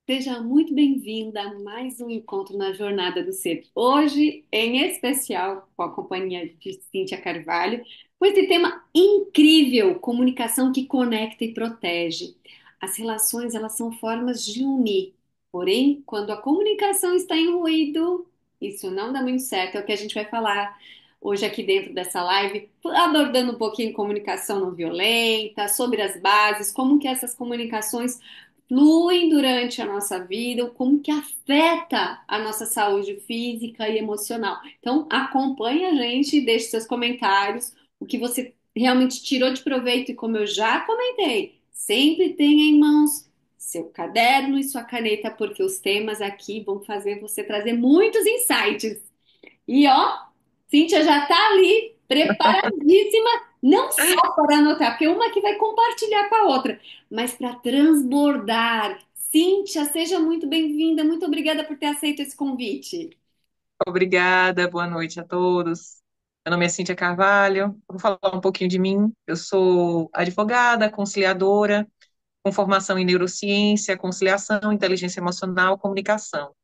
Seja muito bem-vinda a mais um encontro na Jornada do Ser. Hoje, em especial, com a companhia de Cíntia Carvalho, com esse tema incrível, comunicação que conecta e protege. As relações, elas são formas de unir. Porém, quando a comunicação está em ruído, isso não dá muito certo. É o que a gente vai falar hoje aqui dentro dessa live, abordando um pouquinho comunicação não violenta, sobre as bases, como que essas comunicações fluem durante a nossa vida, como que afeta a nossa saúde física e emocional. Então, acompanhe a gente, deixe seus comentários, o que você realmente tirou de proveito e como eu já comentei, sempre tenha em mãos seu caderno e sua caneta, porque os temas aqui vão fazer você trazer muitos insights. E ó, Cíntia já tá ali preparadíssima, não só para anotar, porque uma que vai compartilhar com a outra, mas para transbordar. Cíntia, seja muito bem-vinda, muito obrigada por ter aceito esse convite. Obrigada, boa noite a todos. Meu nome é Cíntia Carvalho, vou falar um pouquinho de mim. Eu sou advogada, conciliadora, com formação em neurociência, conciliação, inteligência emocional, comunicação.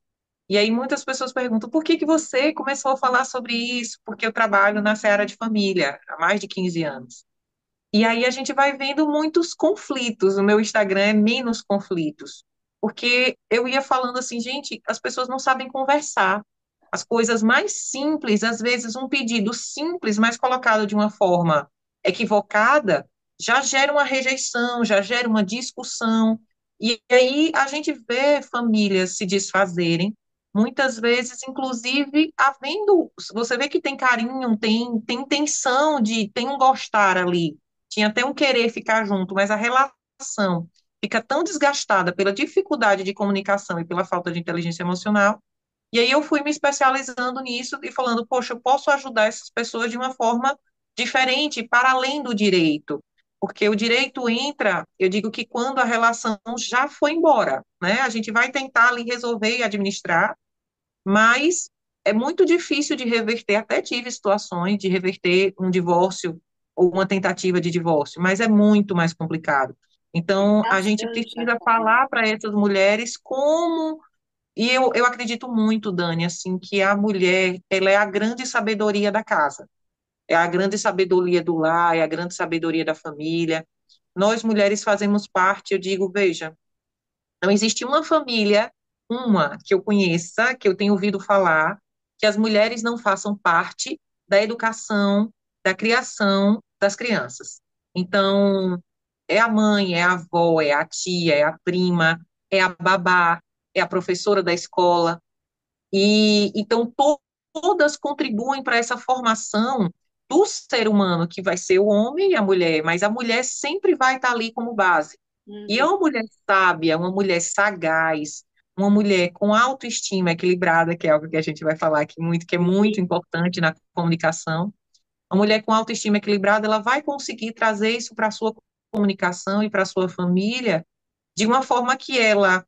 E aí muitas pessoas perguntam, por que que você começou a falar sobre isso? Porque eu trabalho na seara de família há mais de 15 anos. E aí a gente vai vendo muitos conflitos. O meu Instagram é menos conflitos. Porque eu ia falando assim, gente, as pessoas não sabem conversar. As coisas mais simples, às vezes um pedido simples, mas colocado de uma forma equivocada, já gera uma rejeição, já gera uma discussão. E aí a gente vê famílias se desfazerem, muitas vezes, inclusive, havendo, você vê que tem carinho, tem intenção de, tem um gostar ali, tinha até um querer ficar junto, mas a relação fica tão desgastada pela dificuldade de comunicação e pela falta de inteligência emocional. E aí eu fui me especializando nisso e falando, poxa, eu posso ajudar essas pessoas de uma forma diferente, para além do direito. Porque o direito entra, eu digo que quando a relação já foi embora, né? A gente vai tentar ali resolver e administrar, mas é muito difícil de reverter. Até tive situações de reverter um divórcio ou uma tentativa de divórcio, mas é muito mais complicado. Então, a gente Bastante precisa até. falar para essas mulheres como. E eu acredito muito, Dani, assim, que a mulher, ela é a grande sabedoria da casa, é a grande sabedoria do lar, é a grande sabedoria da família. Nós, mulheres, fazemos parte, eu digo, veja, não existe uma família, uma que eu conheça, que eu tenho ouvido falar, que as mulheres não façam parte da educação, da criação das crianças. Então, é a mãe, é a avó, é a tia, é a prima, é a babá, é a professora da escola. E então todas contribuem para essa formação do ser humano, que vai ser o homem e a mulher, mas a mulher sempre vai estar ali como base. E é Uhum. uma mulher sábia, uma mulher sagaz, uma mulher com autoestima equilibrada, que é algo que a gente vai falar aqui muito, que é muito importante na comunicação. Uma mulher com autoestima equilibrada, ela vai conseguir trazer isso para a sua comunicação e para a sua família de uma forma que ela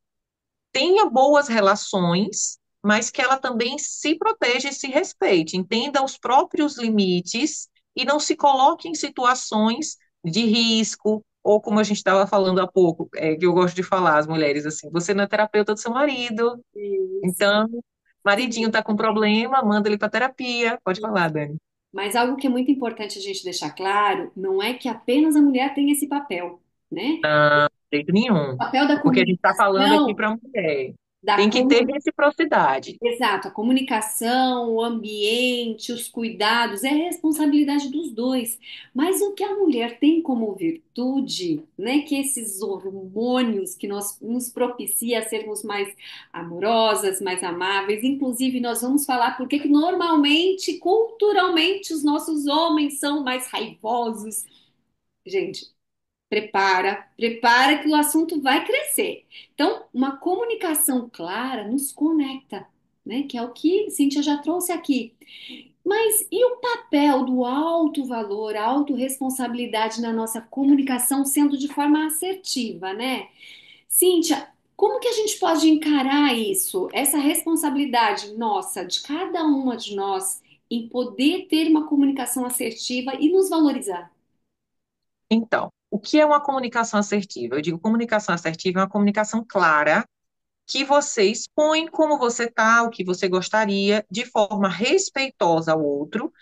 tenha boas relações, mas que ela também se proteja e se respeite, entenda os próprios limites e não se coloque em situações de risco, ou como a gente estava falando há pouco, que eu gosto de falar às mulheres assim, você não é terapeuta do seu marido, Isso. então, maridinho Sim, está com problema, manda ele para terapia. Pode falar, Dani. mas algo que é muito importante a gente deixar claro, não é que apenas a mulher tem esse papel, né? De jeito nenhum, O papel da porque a gente está falando aqui comunicação, para mulher. da Tem que ter comunicação. reciprocidade. Exato, a comunicação, o ambiente, os cuidados, é responsabilidade dos dois. Mas o que a mulher tem como virtude, né, que esses hormônios que nos propicia a sermos mais amorosas, mais amáveis, inclusive nós vamos falar por que que normalmente, culturalmente, os nossos homens são mais raivosos. Gente, prepara que o assunto vai crescer. Então, uma comunicação clara nos conecta, né? Que é o que Cíntia já trouxe aqui. Mas e o papel do alto valor, a autorresponsabilidade na nossa comunicação sendo de forma assertiva, né? Cíntia, como que a gente pode encarar isso? Essa responsabilidade nossa, de cada uma de nós, em poder ter uma comunicação assertiva e nos valorizar. Então, o que é uma comunicação assertiva? Eu digo comunicação assertiva é uma comunicação clara, que você expõe como você está, o que você gostaria, de forma respeitosa ao outro,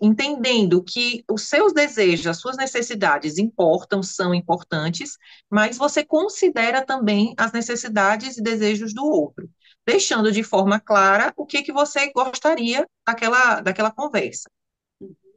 entendendo que os seus desejos, as suas necessidades importam, são importantes, mas você considera também as necessidades e desejos do outro, deixando de forma clara o que você gostaria daquela conversa.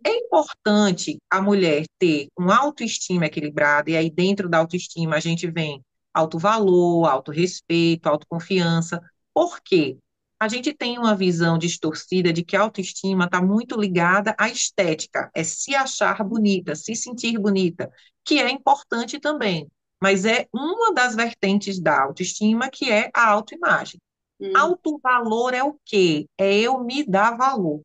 É importante a mulher ter uma autoestima equilibrada, e aí dentro da autoestima a gente vem autovalor, autorrespeito, autoconfiança. Por quê? A gente tem uma visão distorcida de que a autoestima está muito ligada à estética, é se achar bonita, se sentir bonita, que é importante também, mas é uma das vertentes da autoestima que é a autoimagem. Uhum. Autovalor é o quê? É eu me dar valor.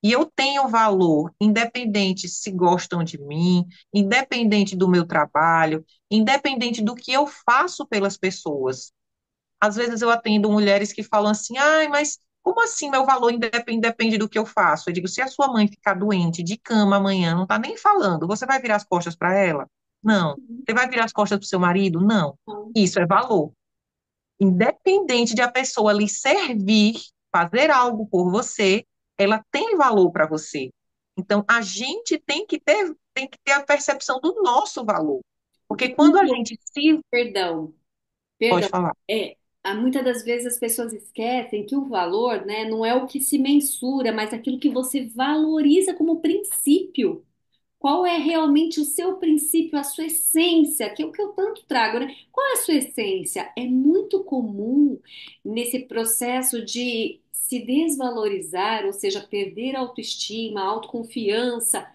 E eu tenho valor, independente se gostam de mim, independente do meu trabalho, independente do que eu faço pelas pessoas. Às vezes eu atendo mulheres que falam assim: ai, mas como assim meu valor depende do que eu faço? Eu digo: se a sua mãe ficar doente de cama amanhã, não está nem falando, você vai virar as costas para ela? Não. Você vai virar as costas para o seu marido? Não. Uhum. Isso é valor. Independente de a pessoa lhe servir, fazer algo por você, ela tem valor para você. Então, a gente tem que ter a percepção do nosso valor. Porque Porque quando a quando, gente se. perdão, Pode perdão, falar. muitas das vezes as pessoas esquecem que o valor, né, não é o que se mensura, mas aquilo que você valoriza como princípio. Qual é realmente o seu princípio, a sua essência, que é o que eu tanto trago, né? Qual é a sua essência? É muito comum nesse processo de se desvalorizar, ou seja, perder a autoestima, a autoconfiança,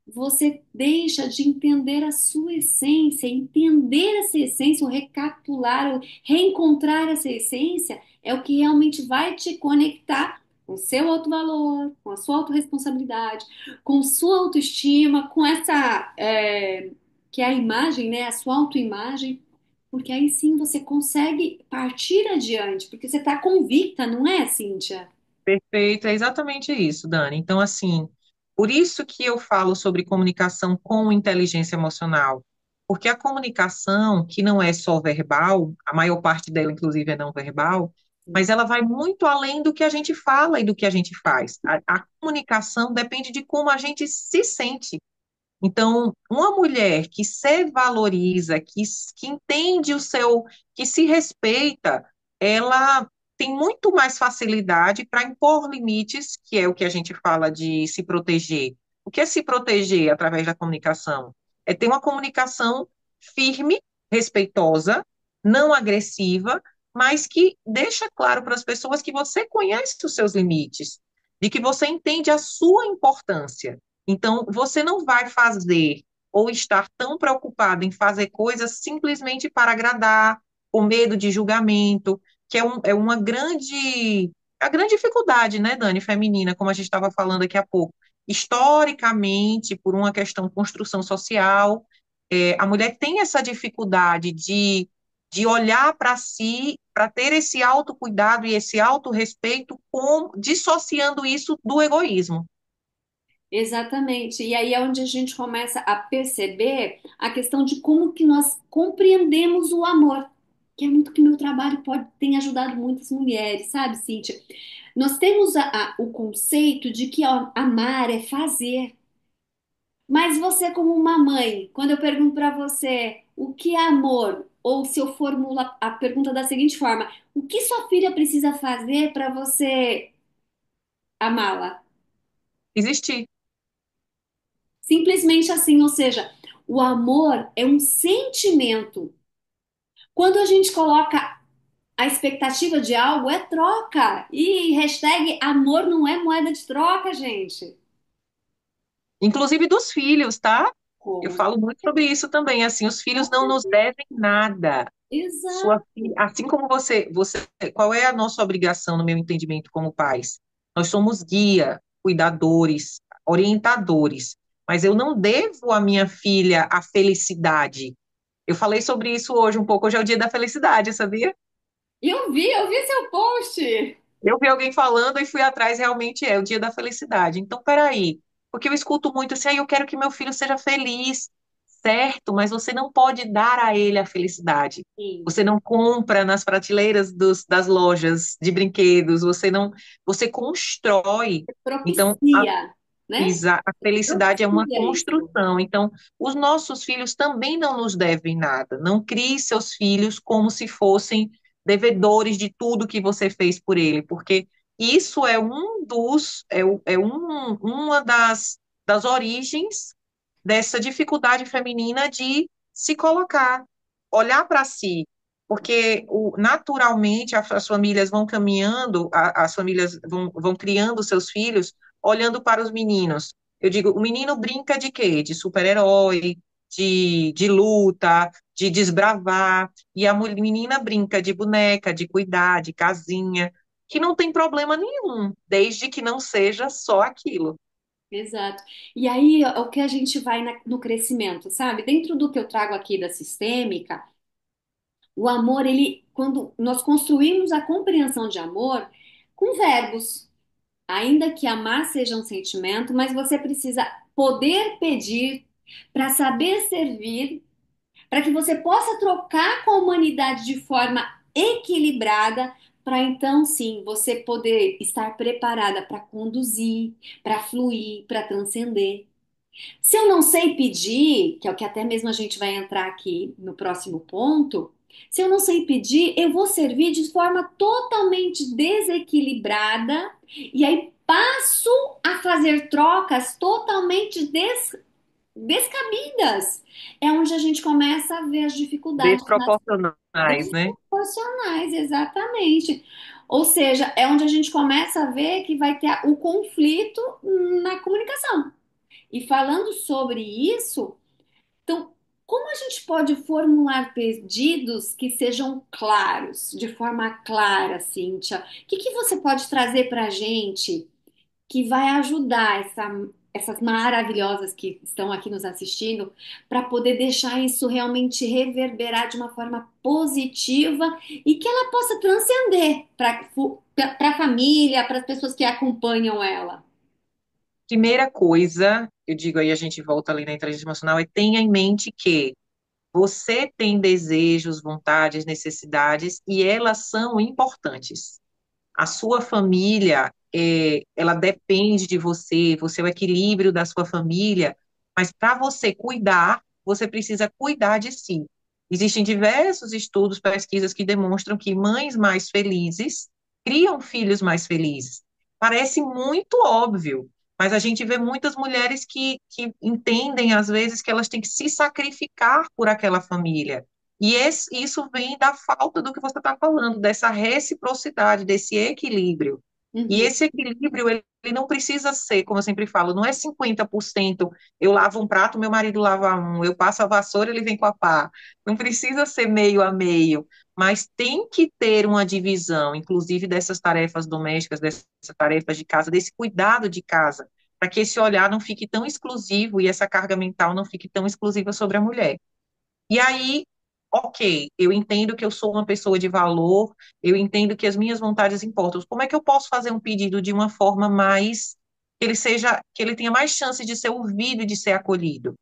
você deixa de entender a sua essência, entender essa essência, ou recapitular, ou reencontrar essa essência, é o que realmente vai te conectar com o seu alto valor, com a sua autorresponsabilidade, com sua autoestima, com essa, que é a imagem, né, a sua autoimagem, porque aí sim você consegue partir adiante, porque você está convicta, não é, Cíntia? Perfeito, é exatamente isso, Dani. Então, assim, por isso que eu falo sobre comunicação com inteligência emocional, porque a comunicação, que não é só verbal, a maior parte dela, inclusive, é não verbal, mas ela vai muito além do que a gente fala e do que a gente faz. A comunicação depende de como a gente se sente. Então, uma mulher que se valoriza, que entende o seu, que se respeita, ela tem muito mais facilidade para impor limites, que é o que a gente fala de se proteger. O que é se proteger através da comunicação? É ter uma comunicação firme, respeitosa, não agressiva, mas que deixa claro para as pessoas que você conhece os seus limites, de que você entende a sua importância. Então, você não vai fazer ou estar tão preocupado em fazer coisas simplesmente para agradar, com medo de julgamento, que é uma grande, a grande dificuldade, né, Dani, feminina, como a gente estava falando aqui há pouco. Historicamente, por uma questão de construção social, a mulher tem essa dificuldade de olhar para si, para ter esse autocuidado e esse autorrespeito, dissociando isso do egoísmo. Exatamente. E aí é onde a gente começa a perceber a questão de como que nós compreendemos o amor, que é muito que meu trabalho tem ajudado muitas mulheres, sabe, Cíntia? Nós temos o conceito de que ó, amar é fazer. Mas você, como uma mãe, quando eu pergunto para você o que é amor, ou se eu formulo a pergunta da seguinte forma: o que sua filha precisa fazer para você amá-la? Existir. Simplesmente assim, ou seja, o amor é um sentimento. Quando a gente coloca a expectativa de algo, é troca. E hashtag amor não é moeda de troca, gente. Inclusive dos filhos, tá? Eu Com falo muito sobre isso também, assim, os filhos não nos devem nada. Exato. Assim como qual é a nossa obrigação, no meu entendimento, como pais? Nós somos guia, cuidadores, orientadores, mas eu não devo à minha filha a felicidade. Eu falei sobre isso hoje um pouco, hoje é o dia da felicidade, sabia? Eu vi seu post. Eu vi alguém falando e fui atrás, realmente é o dia da felicidade. Então, peraí, porque eu escuto muito assim, eu quero que meu filho seja feliz. certo, mas você não pode dar a ele a felicidade. Sim. Você não compra nas prateleiras das lojas de brinquedos, você constrói. Então, Propicia, né? a felicidade é uma Propicia isso. construção. Então, os nossos filhos também não nos devem nada. Não crie seus filhos como se fossem devedores de tudo que você fez por ele, porque isso é uma das origens dessa dificuldade feminina de se colocar, olhar para si, porque naturalmente as famílias vão caminhando, as famílias vão criando seus filhos olhando para os meninos. Eu digo, o menino brinca de quê? De super-herói, de luta, de desbravar, e a menina brinca de boneca, de cuidar, de casinha, que não tem problema nenhum, desde que não seja só aquilo. Exato. E aí, o que a gente vai no crescimento, sabe? Dentro do que eu trago aqui da sistêmica, o amor, ele, quando nós construímos a compreensão de amor com verbos, ainda que amar seja um sentimento, mas você precisa poder pedir para saber servir, para que você possa trocar com a humanidade de forma equilibrada, para então sim você poder estar preparada para conduzir, para fluir, para transcender. Se eu não sei pedir, que é o que até mesmo a gente vai entrar aqui no próximo ponto, se eu não sei pedir, eu vou servir de forma totalmente desequilibrada e aí passo a fazer trocas totalmente descabidas. É onde a gente começa a ver as dificuldades nas Desproporcionais, né? desproporcionais, exatamente. Ou seja, é onde a gente começa a ver que vai ter o conflito na comunicação. E falando sobre isso, então, como a gente pode formular pedidos que sejam claros, de forma clara, Cíntia? O que que você pode trazer para a gente que vai ajudar essas maravilhosas que estão aqui nos assistindo para poder deixar isso realmente reverberar de uma forma positiva e que ela possa transcender para a família, para as pessoas que acompanham ela? Primeira coisa, eu digo aí, a gente volta ali na inteligência emocional, é tenha em mente que você tem desejos, vontades, necessidades, e elas são importantes. A sua família, ela depende de você, você é o equilíbrio da sua família, mas para você cuidar, você precisa cuidar de si. Existem diversos estudos, pesquisas que demonstram que mães mais felizes criam filhos mais felizes. Parece muito óbvio, mas a gente vê muitas mulheres que entendem, às vezes, que elas têm que se sacrificar por aquela família. E isso vem da falta do que você está falando, dessa reciprocidade, desse equilíbrio. E Uhum, esse equilíbrio, ele não precisa ser, como eu sempre falo, não é 50%, eu lavo um prato, meu marido lava um, eu passo a vassoura, ele vem com a pá. Não precisa ser meio a meio, mas tem que ter uma divisão, inclusive dessas tarefas domésticas, dessas tarefas de casa, desse cuidado de casa, para que esse olhar não fique tão exclusivo e essa carga mental não fique tão exclusiva sobre a mulher. E aí, ok, eu entendo que eu sou uma pessoa de valor, eu entendo que as minhas vontades importam. Como é que eu posso fazer um pedido de uma forma mais que ele tenha mais chance de ser ouvido e de ser acolhido?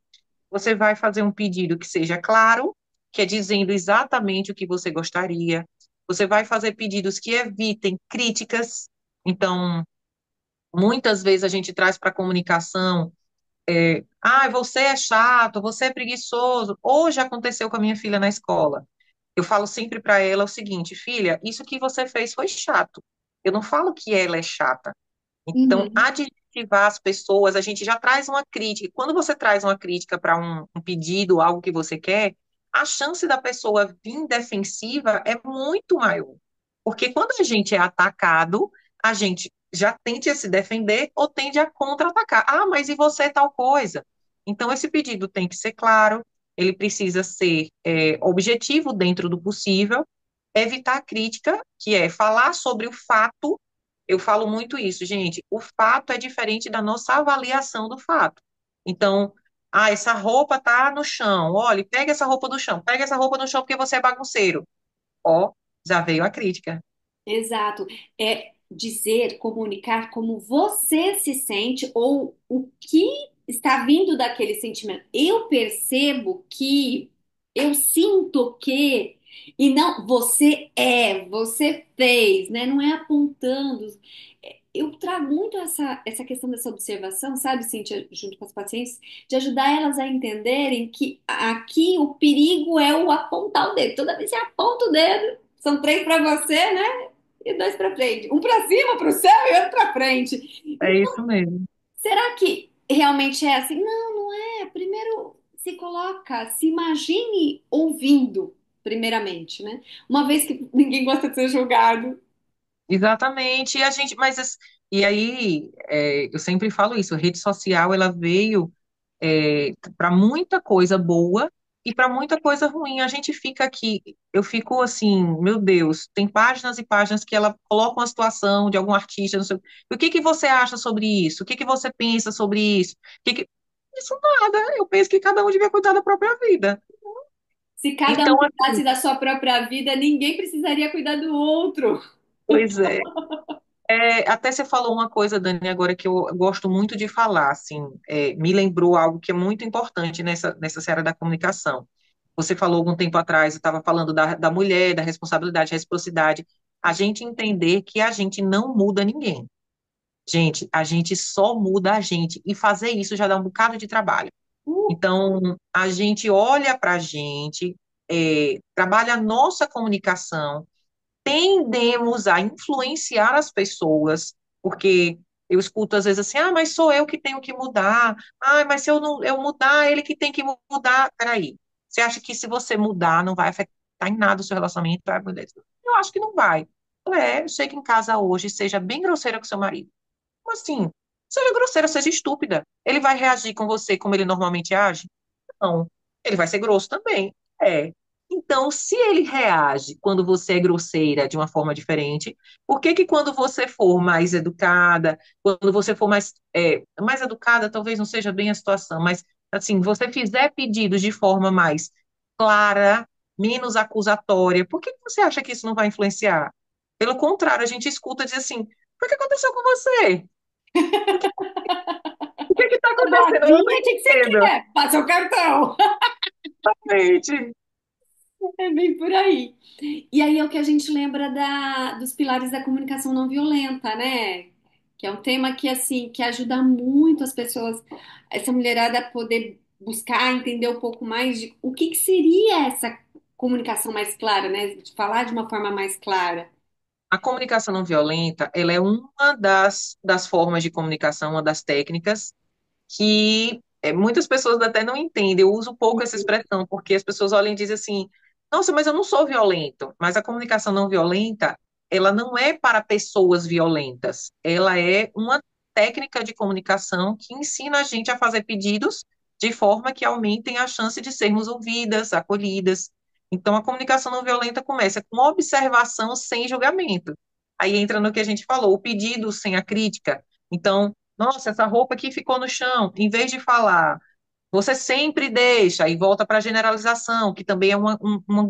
Você vai fazer um pedido que seja claro, que é dizendo exatamente o que você gostaria. Você vai fazer pedidos que evitem críticas. Então, muitas vezes a gente traz para a comunicação você é chato, você é preguiçoso. Hoje aconteceu com a minha filha na escola. Eu falo sempre para ela o seguinte, filha, isso que você fez foi chato. Eu não falo que ela é chata. Então, uhum. adjetivar as pessoas, a gente já traz uma crítica. Quando você traz uma crítica para um pedido, algo que você quer, a chance da pessoa vir defensiva é muito maior. Porque quando a gente é atacado, a gente já tende a se defender ou tende a contra-atacar. Ah, mas e você tal coisa? Então, esse pedido tem que ser claro, ele precisa ser objetivo dentro do possível, evitar a crítica, que é falar sobre o fato. Eu falo muito isso, gente. O fato é diferente da nossa avaliação do fato. Então, essa roupa tá no chão. Olha, pega essa roupa do chão. Pega essa roupa do chão porque você é bagunceiro. Ó, já veio a crítica. Exato. É dizer, comunicar como você se sente ou o que está vindo daquele sentimento. Eu percebo que, eu sinto que, e não, você fez, né? Não é apontando. Eu trago muito essa questão dessa observação, sabe, Cíntia, junto com as pacientes, de ajudar elas a entenderem que aqui o perigo é o apontar o dedo. Toda vez que você aponta o dedo, são três para você, né? E dois para frente. Um para cima, para o céu e outro para frente. É isso mesmo. Será que realmente é assim? Não, não é. Primeiro se coloca, se imagine ouvindo, primeiramente, né? Uma vez que ninguém gosta de ser julgado. Exatamente. E a gente, e aí, eu sempre falo isso, a rede social, ela veio para muita coisa boa e para muita coisa ruim. A gente fica aqui, eu fico assim, meu Deus, tem páginas e páginas que ela coloca uma situação de algum artista, não sei, o que que você acha sobre isso? O que que você pensa sobre isso? Isso nada, eu penso que cada um devia cuidar da própria vida. Se cada um Então, cuidasse assim, da sua própria vida, ninguém precisaria cuidar do outro. pois é. Até você falou uma coisa, Dani, agora que eu gosto muito de falar, assim, me lembrou algo que é muito importante nessa seara da comunicação. Você falou algum tempo atrás, eu estava falando da mulher, da responsabilidade, reciprocidade. A gente entender que a gente não muda ninguém. Gente, a gente só muda a gente. E fazer isso já dá um bocado de trabalho. Uh, Então, a gente olha para a gente, trabalha a nossa comunicação, tendemos a influenciar as pessoas, porque eu escuto às vezes assim, ah, mas sou eu que tenho que mudar, ah, mas se eu não eu mudar, ele que tem que mudar. Peraí, você acha que se você mudar não vai afetar em nada o seu relacionamento? Vai, beleza. Eu acho que não vai. Chega em casa hoje, seja bem grosseira com seu marido. Como assim? Seja grosseira, seja estúpida. Ele vai reagir com você como ele normalmente age? Não. Ele vai ser grosso também. É. Então, se ele reage quando você é grosseira de uma forma diferente, por que que quando você for mais educada, quando você for mais educada, talvez não seja bem a situação, mas assim, você fizer pedidos de forma mais clara, menos acusatória, por que que você acha que isso não vai influenciar? Pelo contrário, a gente escuta e diz assim, o que aconteceu com você? O que está acontecendo? Eu não Novinha, o que que você entendo. quer? Passa o cartão. Gente. É bem por aí. E aí é o que a gente lembra dos pilares da comunicação não violenta, né? Que é um tema que, assim, que ajuda muito as pessoas, essa mulherada a poder buscar entender um pouco mais de o que que seria essa comunicação mais clara, né? De falar de uma forma mais clara. A comunicação não violenta, ela é uma das formas de comunicação, uma das técnicas que muitas pessoas até não entendem. Eu uso pouco essa expressão, porque as pessoas olham e dizem assim, nossa, mas eu não sou violento. Mas a comunicação não violenta, ela não é para pessoas violentas. Ela é uma técnica de comunicação que ensina a gente a fazer pedidos de forma que aumentem a chance de sermos ouvidas, acolhidas. Então, a comunicação não violenta começa com observação sem julgamento. Aí entra no que a gente falou, o pedido sem a crítica. Então, nossa, essa roupa aqui ficou no chão. Em vez de falar, você sempre deixa, e volta para a generalização, que também é um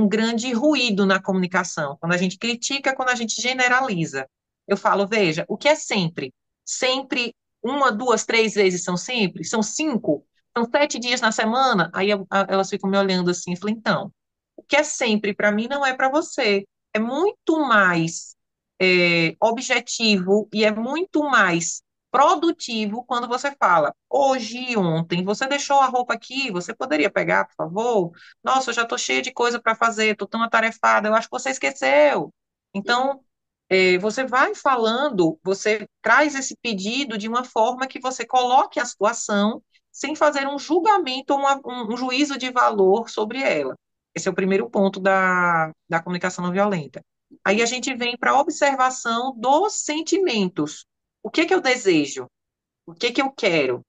grande ruído na comunicação. Quando a gente critica, quando a gente generaliza. Eu falo, veja, o que é sempre? Sempre, uma, duas, três vezes são sempre? São cinco? São 7 dias na semana? Aí elas ficam me olhando assim, eu falei, então, o que é sempre para mim não é para você. É muito mais objetivo e é muito mais produtivo quando você fala, hoje e ontem, você deixou a roupa aqui, você poderia pegar, por favor? Nossa, eu já estou cheia de coisa para fazer, estou tão atarefada, eu acho que você esqueceu. Então, você vai falando, você traz esse pedido de uma forma que você coloque a situação sem fazer um julgamento ou um juízo de valor sobre ela. Esse é o primeiro ponto da comunicação não violenta. Aí a gente vem para a observação dos sentimentos. O que que eu desejo? O que que eu quero?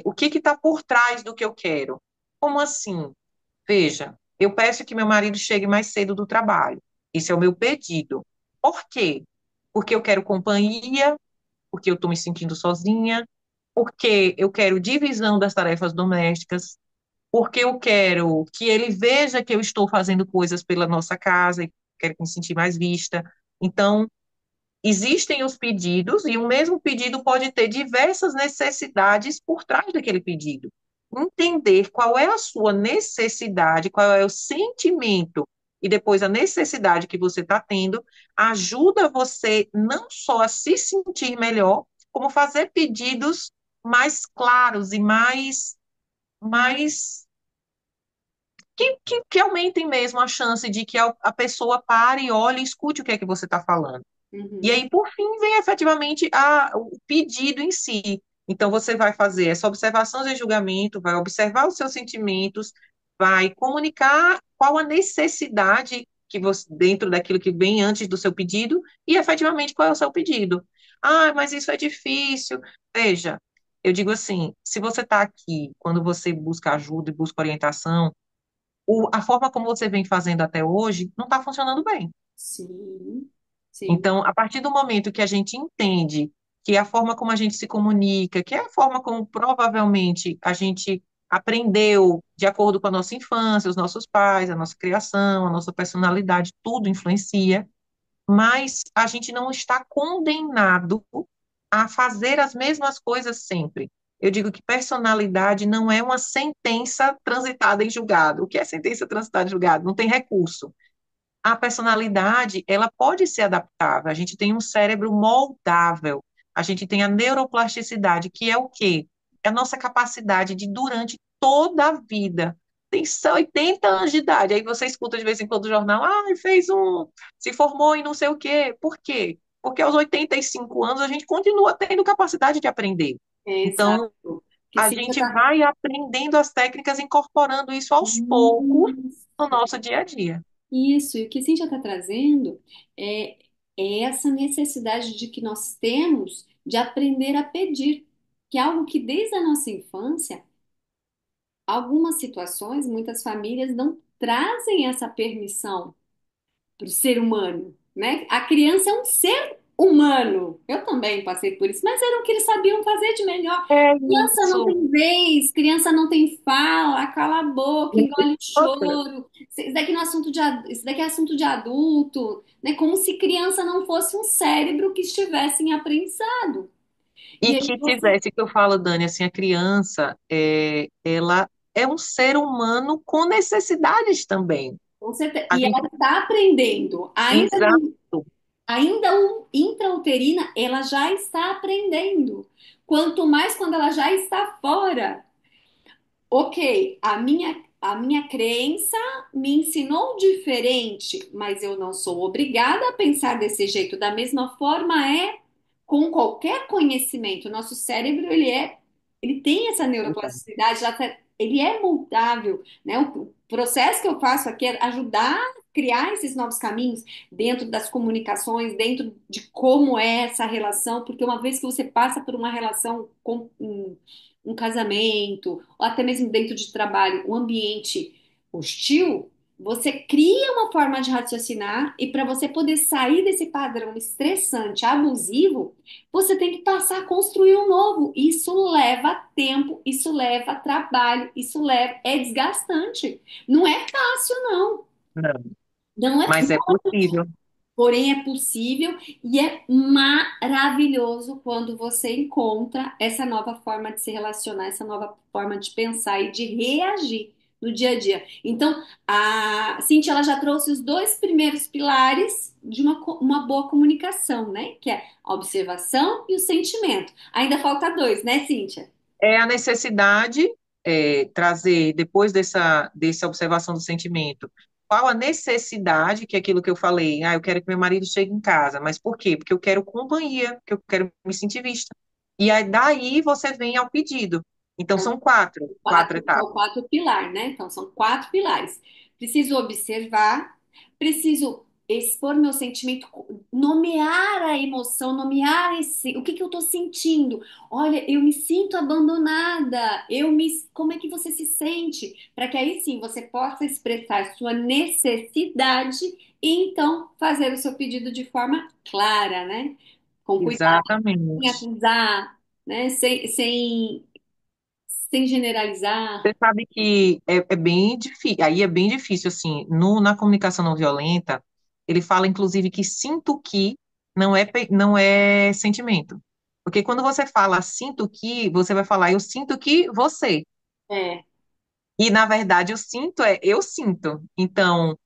O que que está por trás do que eu quero? Como assim? Veja, eu peço que meu marido chegue mais cedo do trabalho. Esse é o meu pedido. Por quê? Porque eu quero companhia, porque eu estou me sentindo sozinha, porque eu quero divisão das tarefas domésticas, porque eu quero que ele veja que eu estou fazendo coisas pela nossa casa e quero me sentir mais vista. Então, existem os pedidos e o mesmo pedido pode ter diversas necessidades por trás daquele pedido. Entender qual é a sua necessidade, qual é o sentimento e depois a necessidade que você está tendo, ajuda você não só a se sentir melhor, como fazer pedidos mais claros e mais que aumentem mesmo a chance de que a pessoa pare e olhe e escute o que é que você está falando. E Uhum. aí, por fim, vem efetivamente o pedido em si. Então, você vai fazer essa observação e julgamento, vai observar os seus sentimentos, vai comunicar qual a necessidade que você, dentro daquilo que vem antes do seu pedido, e efetivamente qual é o seu pedido. Ah, mas isso é difícil. Veja, eu digo assim, se você está aqui, quando você busca ajuda e busca orientação, a forma como você vem fazendo até hoje não está funcionando bem. Sim, sim. Então, a partir do momento que a gente entende que a forma como a gente se comunica, que é a forma como provavelmente a gente aprendeu de acordo com a nossa infância, os nossos pais, a nossa criação, a nossa personalidade, tudo influencia, mas a gente não está condenado a fazer as mesmas coisas sempre. Eu digo que personalidade não é uma sentença transitada em julgado. O que é sentença transitada em julgado? Não tem recurso. A personalidade, ela pode ser adaptável. A gente tem um cérebro moldável. A gente tem a neuroplasticidade, que é o quê? É a nossa capacidade de, durante toda a vida, tem só 80 anos de idade, aí você escuta de vez em quando o jornal, se formou em não sei o quê. Por quê? Porque aos 85 anos a gente continua tendo capacidade de aprender. Então, Exato. Que a sim, já gente tá. vai aprendendo as técnicas, incorporando isso aos poucos no nosso dia a dia. Isso, e o que Cintia está trazendo é, é essa necessidade de que nós temos de aprender a pedir, que é algo que desde a nossa infância, algumas situações, muitas famílias não trazem essa permissão para o ser humano, né? A criança é um ser humano. Eu também passei por isso, mas era o que eles sabiam fazer de melhor. É Criança não isso. tem vez, criança não tem fala, cala a boca, engole o Outra. choro. Isso daqui, no assunto isso daqui é assunto de adulto, né? Como se criança não fosse um cérebro que estivesse em aprendizado. E E aí que você, tivesse, que eu falo, Dani, assim, a criança, ela é um ser humano com necessidades também. com certeza, A e gente, ela está aprendendo, exato. ainda intrauterina, ela já está aprendendo. Quanto mais quando ela já está fora. Ok, a minha crença me ensinou diferente, mas eu não sou obrigada a pensar desse jeito. Da mesma forma é com qualquer conhecimento. Nosso cérebro, ele tem essa neuroplasticidade, ele é moldável, né? O processo que eu faço aqui é ajudar a criar esses novos caminhos dentro das comunicações, dentro de como é essa relação, porque uma vez que você passa por uma relação com um casamento, ou até mesmo dentro de trabalho, um ambiente hostil, você cria uma forma de raciocinar e para você poder sair desse padrão estressante, abusivo, você tem que passar a construir um novo. Isso leva tempo, isso leva trabalho, é desgastante. Não é fácil, não. Não, Não é, mas é possível. porém é possível e é maravilhoso quando você encontra essa nova forma de se relacionar, essa nova forma de pensar e de reagir no dia a dia. Então, a Cintia, ela já trouxe os dois primeiros pilares de uma boa comunicação, né? Que é a observação e o sentimento. Ainda falta dois, né, Cíntia? É a necessidade, trazer, depois dessa observação do sentimento, qual a necessidade, que é aquilo que eu falei, eu quero que meu marido chegue em casa, mas por quê? Porque eu quero companhia, porque eu quero me sentir vista. E aí, daí você vem ao pedido. Então, são quatro São etapas. quatro pilares, né? Então, são quatro pilares. Preciso observar, preciso expor meu sentimento, nomear a emoção, nomear o que que eu tô sentindo. Olha, eu me sinto abandonada. Como é que você se sente? Para que aí sim você possa expressar sua necessidade e então fazer o seu pedido de forma clara, né? Com cuidado, sem Exatamente. acusar, né? Sem generalizar. Você sabe que é bem difícil, aí é bem difícil, assim, na comunicação não violenta, ele fala, inclusive, que sinto que não é sentimento. Porque quando você fala sinto que, você vai falar eu sinto que você. É. E na verdade, o sinto é eu sinto. Então,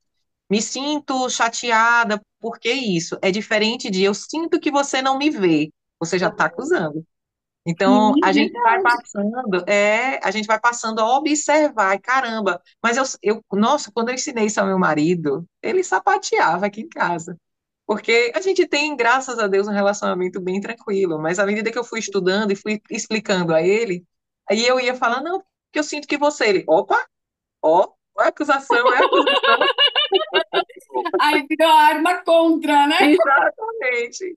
me sinto chateada, por que isso? É diferente de eu sinto que você não me vê. Você já está acusando. Então, Sim, verdade. a gente vai passando a observar, e caramba, mas nossa, quando eu ensinei isso ao meu marido, ele sapateava aqui em casa. Porque a gente tem, graças a Deus, um relacionamento bem tranquilo, mas à medida que eu fui estudando e fui explicando a ele, aí eu ia falar, não, porque eu sinto que você, ele, opa, ó, é acusação. Aí virou arma contra, né? Exatamente.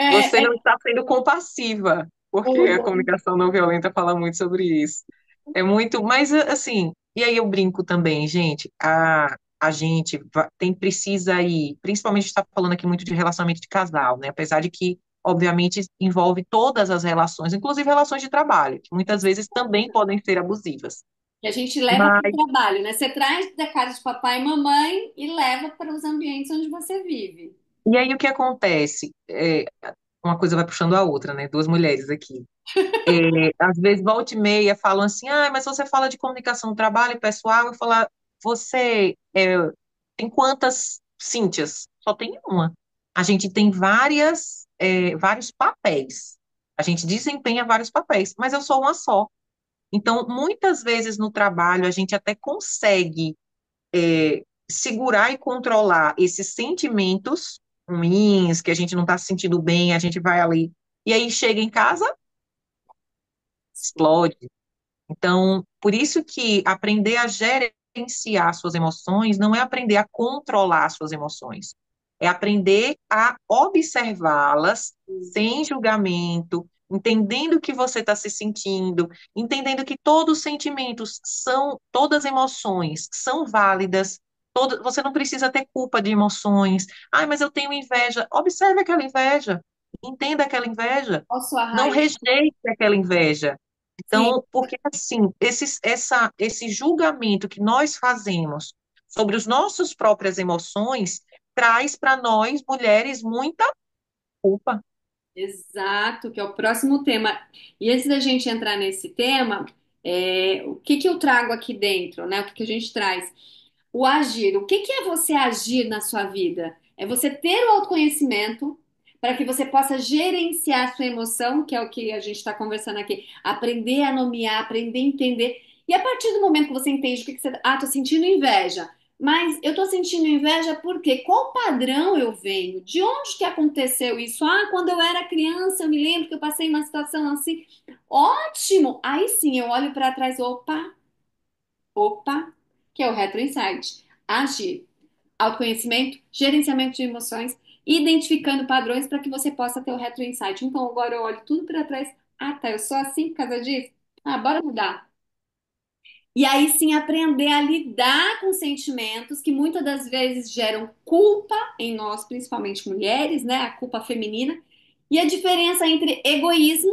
Você É, não está sendo compassiva, porque a é, comunicação não violenta fala muito sobre isso. É muito, mas assim, e aí eu brinco também, gente, a gente tem precisa ir, principalmente está falando aqui muito de relacionamento de casal, né? Apesar de que, obviamente, envolve todas as relações, inclusive relações de trabalho, que muitas vezes também podem ser abusivas. que a gente leva para o Mas, trabalho, né? Você traz da casa de papai e mamãe e leva para os ambientes onde você vive. e aí o que acontece? Uma coisa vai puxando a outra, né? Duas mulheres aqui. Às vezes, volta e meia, falam assim, ah, mas você fala de comunicação do trabalho pessoal, eu falo, você tem quantas Cíntias? Só tem uma. A gente tem vários papéis. A gente desempenha vários papéis, mas eu sou uma só. Então, muitas vezes no trabalho, a gente até consegue segurar e controlar esses sentimentos ruins, que a gente não está se sentindo bem, a gente vai ali. E aí chega em casa, explode. Então, por isso que aprender a gerenciar suas emoções não é aprender a controlar suas emoções, é aprender a observá-las sem julgamento, entendendo o que você está se sentindo, entendendo que todos os sentimentos são, todas as emoções são válidas. Você não precisa ter culpa de emoções. Ai, mas eu tenho inveja. Observe aquela inveja. Entenda aquela inveja. Qual a sua Não raiva? rejeite aquela inveja. Sim, Então, porque assim, esse julgamento que nós fazemos sobre as nossas próprias emoções traz para nós, mulheres, muita culpa. exato, que é o próximo tema. E antes da gente entrar nesse tema, o que que eu trago aqui dentro, né? O que que a gente traz? O agir. O que que é você agir na sua vida? É você ter o autoconhecimento para que você possa gerenciar a sua emoção, que é o que a gente está conversando aqui. Aprender a nomear, aprender a entender. E a partir do momento que você entende o que que você. Ah, tô sentindo inveja. Mas eu tô sentindo inveja porque qual padrão eu venho? De onde que aconteceu isso? Ah, quando eu era criança, eu me lembro que eu passei uma situação assim. Ótimo! Aí sim, eu olho para trás, opa, que é o retro insight. Agir, autoconhecimento, gerenciamento de emoções, identificando padrões para que você possa ter o retro insight. Então agora eu olho tudo para trás. Ah, tá, eu sou assim por causa disso. Ah, bora mudar. E aí sim aprender a lidar com sentimentos que muitas das vezes geram culpa em nós, principalmente mulheres, né? A culpa feminina. E a diferença entre egoísmo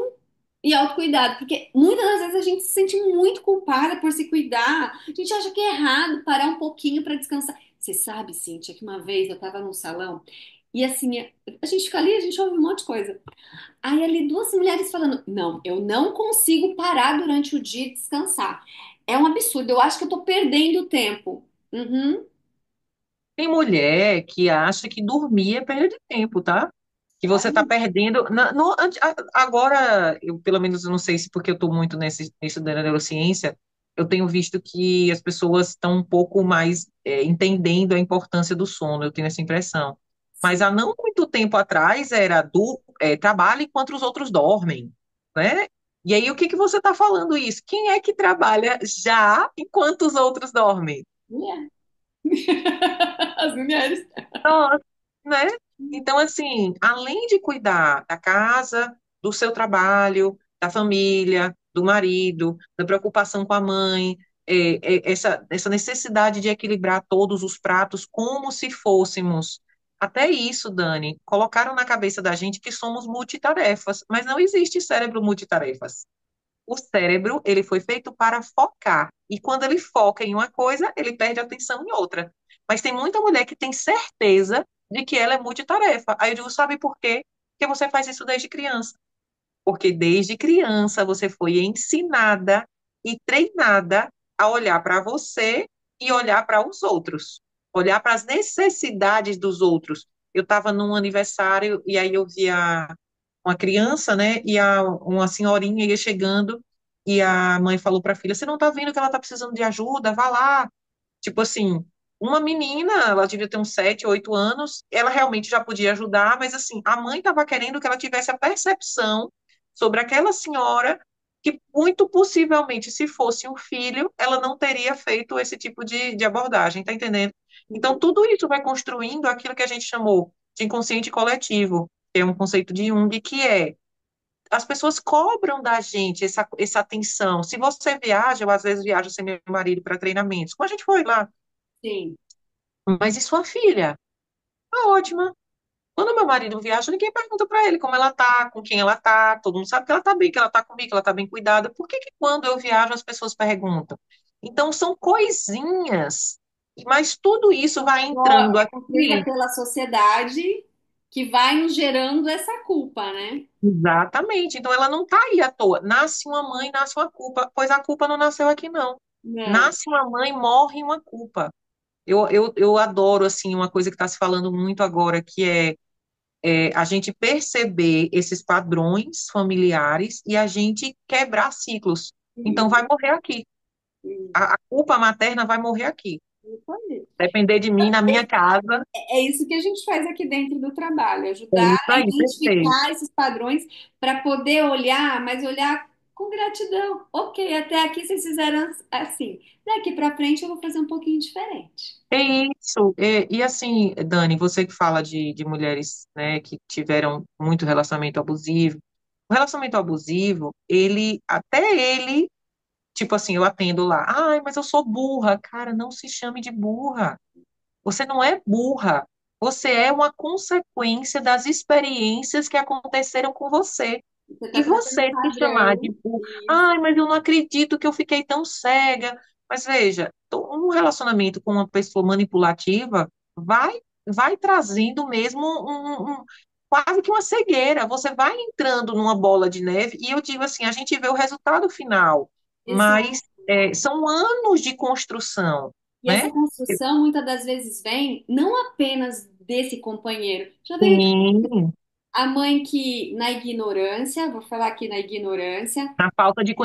e autocuidado, porque muitas das vezes a gente se sente muito culpada por se cuidar. A gente acha que é errado parar um pouquinho para descansar. Você sabe, Cíntia, que uma vez eu tava num salão e assim, a gente fica ali, a gente ouve um monte de coisa. Aí ali duas mulheres falando: "Não, eu não consigo parar durante o dia e descansar. É um absurdo, eu acho que eu tô perdendo tempo." Uhum. Tem mulher que acha que dormir é perda de tempo, tá? Que você está perdendo. Agora, eu pelo menos eu não sei se porque eu estou muito nisso da neurociência, eu tenho visto que as pessoas estão um pouco mais entendendo a importância do sono, eu tenho essa impressão. Mas há não muito tempo atrás era trabalha enquanto os outros dormem, né? E aí, o que que você está falando isso? Quem é que trabalha já enquanto os outros dormem? Mulher. As mulheres. Nós, né? Então, assim, além de cuidar da casa, do seu trabalho, da família, do marido, da preocupação com a mãe, essa necessidade de equilibrar todos os pratos como se fôssemos. Até isso, Dani, colocaram na cabeça da gente que somos multitarefas, mas não existe cérebro multitarefas. O cérebro, ele foi feito para focar, e quando ele foca em uma coisa, ele perde a atenção em outra. Mas tem muita mulher que tem certeza de que ela é multitarefa. Aí eu digo, sabe por quê? Porque você faz isso desde criança. Porque desde criança você foi ensinada e treinada a olhar para você e olhar para os outros, olhar para as necessidades dos outros. Eu estava num aniversário e aí eu via uma criança, né, e uma senhorinha ia chegando e a mãe falou para a filha: Você não está vendo que ela está precisando de ajuda? Vá lá. Tipo assim, uma menina, ela devia ter uns 7, 8 anos, ela realmente já podia ajudar, mas assim, a mãe estava querendo que ela tivesse a percepção sobre aquela senhora que muito possivelmente, se fosse um filho, ela não teria feito esse tipo de abordagem, tá entendendo? Então, tudo isso vai construindo aquilo que a gente chamou de inconsciente coletivo, que é um conceito de Jung, que é as pessoas cobram da gente essa atenção. Se você viaja, eu às vezes viajo sem meu marido para treinamentos, como a gente foi lá, Sim, mas e sua filha? Tá ótima. Quando meu marido viaja, ninguém pergunta para ele como ela tá, com quem ela tá. Todo mundo sabe que ela tá bem, que ela tá comigo, que ela tá bem cuidada. Por que que quando eu viajo as pessoas perguntam? Então são coisinhas, mas tudo isso vai entrando é construída aqui. pela sociedade que vai nos gerando essa culpa, né? Exatamente. Então ela não tá aí à toa. Nasce uma mãe, nasce uma culpa, pois a culpa não nasceu aqui, não. Não. Nasce uma mãe, morre uma culpa. Eu adoro, assim, uma coisa que está se falando muito agora, que é a gente perceber esses padrões familiares e a gente quebrar ciclos. Então, vai Sim, morrer aqui. sim. A culpa materna vai morrer aqui. Isso aí. Depender de mim na minha casa. É isso que a gente faz aqui dentro do trabalho, É ajudar isso a aí, perfeito. identificar esses padrões para poder olhar, mas olhar com gratidão. Ok, até aqui vocês fizeram assim. Daqui para frente eu vou fazer um pouquinho diferente. É isso. E assim, Dani, você que fala de mulheres, né, que tiveram muito relacionamento abusivo. O relacionamento abusivo, até ele, tipo assim, eu atendo lá, ai, mas eu sou burra. Cara, não se chame de burra. Você não é burra. Você é uma consequência das experiências que aconteceram com você. Você está E trazendo um você se chamar de padrão. burra, Isso. ai, mas eu não acredito que eu fiquei tão cega. Mas veja, um relacionamento com uma pessoa manipulativa vai trazendo mesmo quase que uma cegueira. Você vai entrando numa bola de neve e eu digo assim, a gente vê o resultado final, mas Exato. são anos de construção, E essa né? construção muitas das vezes vem não apenas desse companheiro, já vem Sim, a mãe que, na ignorância, vou falar aqui na ignorância, na falta de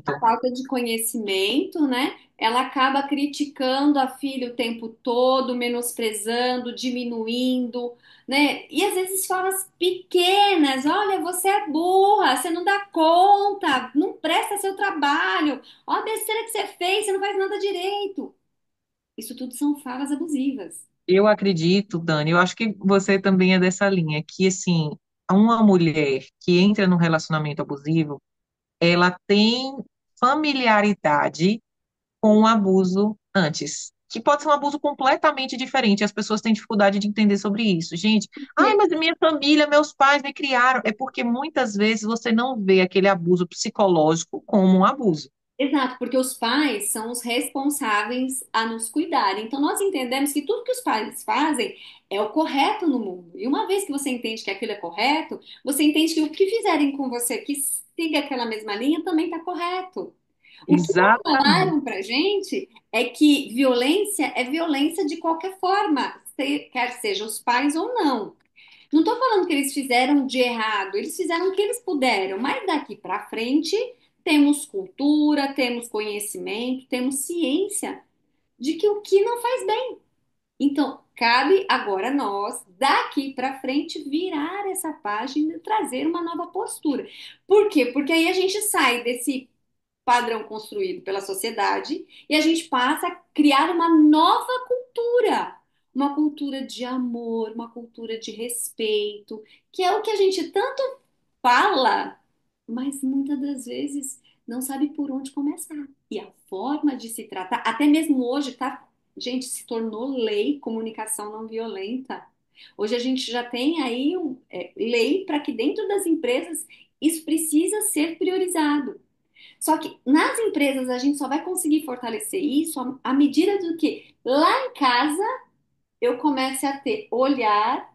a conhecimento. falta de conhecimento, né? Ela acaba criticando a filha o tempo todo, menosprezando, diminuindo, né? E às vezes falas pequenas, olha, você é burra, você não dá conta, não presta seu trabalho, olha a besteira que você fez, você não faz nada direito. Isso tudo são falas abusivas. Eu acredito, Dani, eu acho que você também é dessa linha, que assim, uma mulher que entra num relacionamento abusivo, ela tem familiaridade com o abuso antes, que pode ser um abuso completamente diferente. As pessoas têm dificuldade de entender sobre isso. Gente, ai, mas minha família, meus pais me criaram. É porque muitas vezes você não vê aquele abuso psicológico como um abuso. Exato, porque os pais são os responsáveis a nos cuidar. Então, nós entendemos que tudo que os pais fazem é o correto no mundo. E uma vez que você entende que aquilo é correto, você entende que o que fizerem com você que siga aquela mesma linha também está correto. O que não Exatamente. falaram pra gente é que violência é violência de qualquer forma, quer seja os pais ou não. Não estou falando que eles fizeram de errado, eles fizeram o que eles puderam, mas daqui para frente temos cultura, temos conhecimento, temos ciência de que o que não faz bem. Então, cabe agora a nós, daqui para frente, virar essa página e trazer uma nova postura. Por quê? Porque aí a gente sai desse padrão construído pela sociedade e a gente passa a criar uma nova cultura. Uma cultura de amor, uma cultura de respeito, que é o que a gente tanto fala, mas muitas das vezes não sabe por onde começar. E a forma de se tratar, até mesmo hoje, tá? Gente, se tornou lei comunicação não violenta. Hoje a gente já tem aí lei para que dentro das empresas isso precisa ser priorizado. Só que nas empresas a gente só vai conseguir fortalecer isso à medida do que lá em casa eu comece a ter olhar